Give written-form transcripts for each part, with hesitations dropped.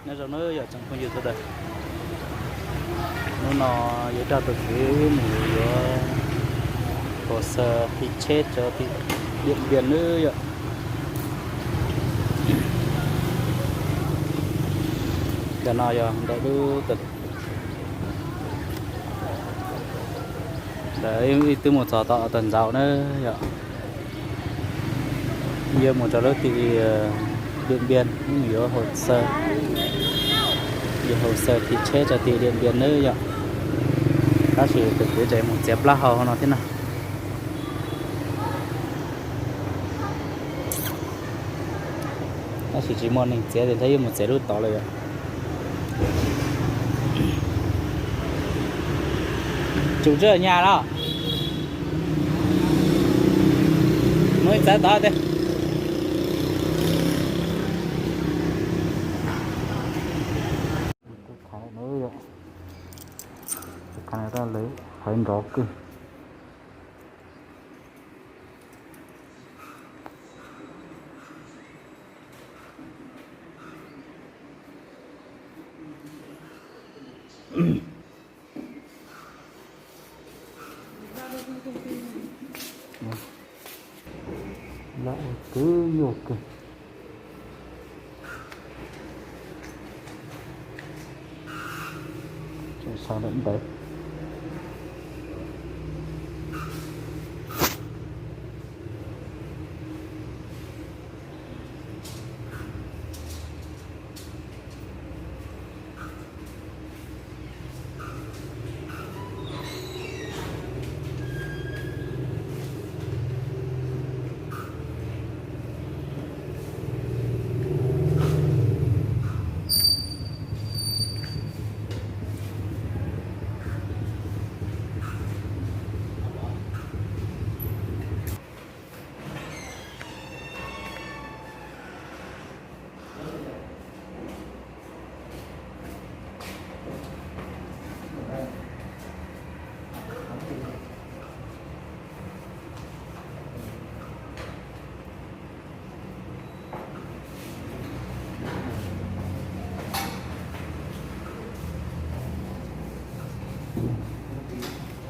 nó rồi nó giờ chẳng không nhiều thôi đây nó giờ ra được cái mùi hồ sơ thì chết cho thì điện biển nữa vậy giờ nào giờ đợi cứ tận đấy từ một trò tọ tận dạo nữa vậy như một trò đó thì điện biên nhiều hồ sơ thì chết cho thì điện biên nữa vậy ta chỉ thực tế chạy một dép lá hầu nó thế nào ta chỉ mong mình sẽ để thấy một dép rút tỏเลยchủ chưa ở nhà đó mới ra tỏ đây cái này ra lấy phải rõ cơ lại cứ nhiều cơ sao đậm đấy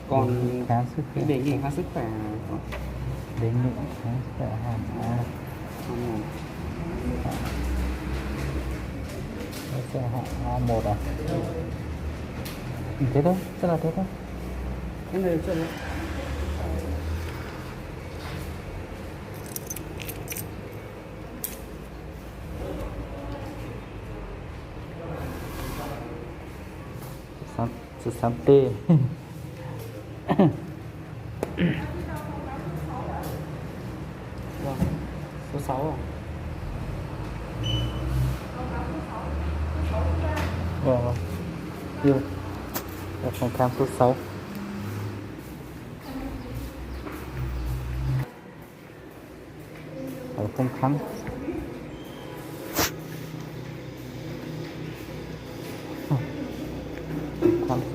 còn khám sức cái đề nghị khám sức khỏe đề nghị khám sức khỏe hàng sẽ hạng một à thế thôi rất là thế thôi cái này chưa đấy sắm tê vâng số 6 à vâng yêu ở phòng khám số 6 ở phòng khám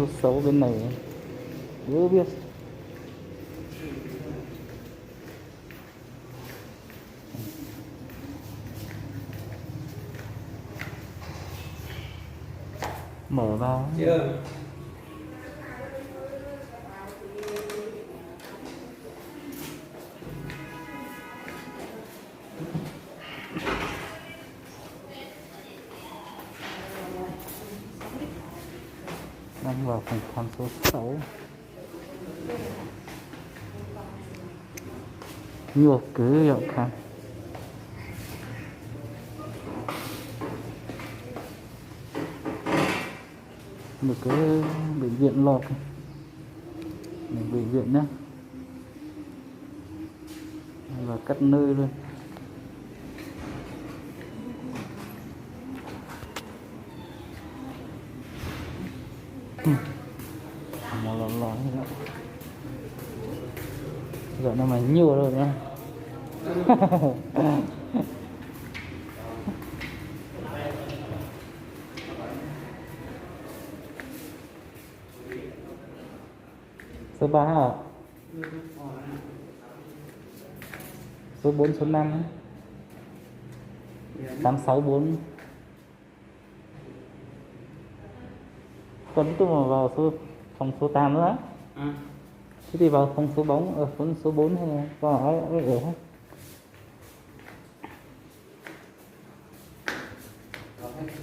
số 6 bên này chưa biết mở vào đang vào phòng khám số 6 nhiều cứ hiệu khám một cái bệnh viện lọt bệnh viện nhá và cắt nơi luôn mà lọt giờ nó mày nhiều rồi nhá số 3 hả? Số 4, số 5 864 Tuấn tôi mà vào phòng số 8 nữa. À, Thế thì vào phòng số 4 ở phòng số 4 hay là vào ở rồi hết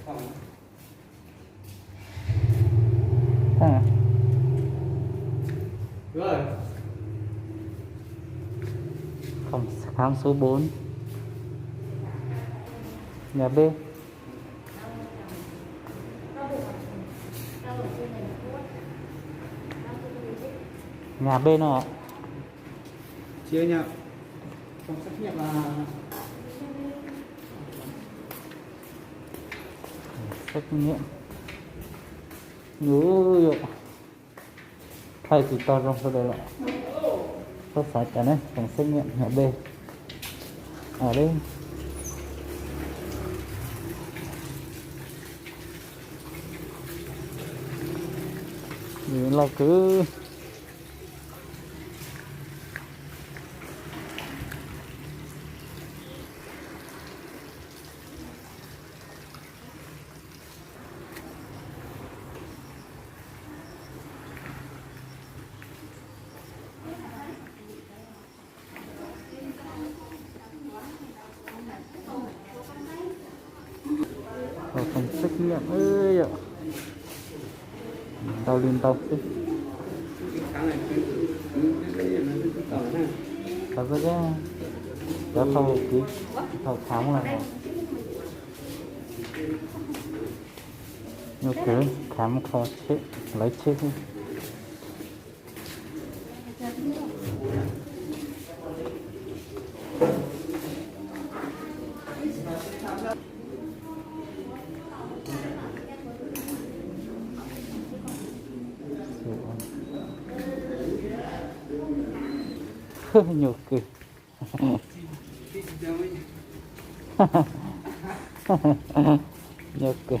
phòng. à, Rồi. phòng khám số 4 nhà B. Nhà B nào ạ? Chia nhau. Phòng xét nghiệm là Xét nghiệm nhớ hay thì to trong số đây lại có phải cả đấy phòng xét nghiệm nhà B ở đây. Vì là cứ ở phòng xét nghiệm ơi ạ, tao liên tục chứ. cái này cái này nó cứ tỏ này. Có cái đó không ký thầu khám là như cứ khám kho chết lấy chết đi. Nhiều cười. Nhiều cười.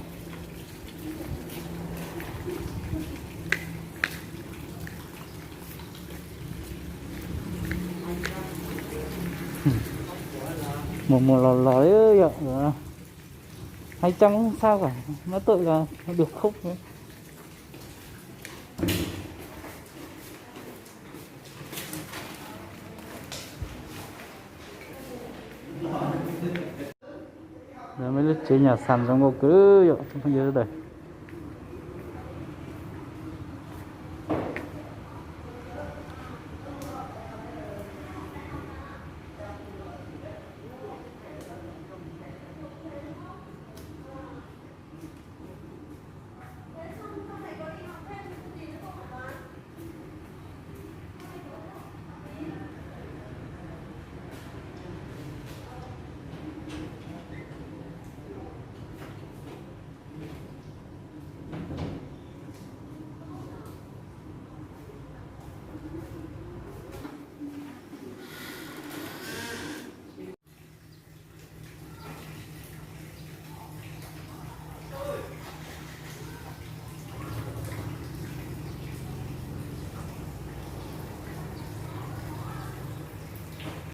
Một lòi ơi ạ. Hay chăng không sao cả, nó tội là nó được khúc nữa. Rồi mấy lúc chế nhà sàn trong ngô cứ không nhớ rồi.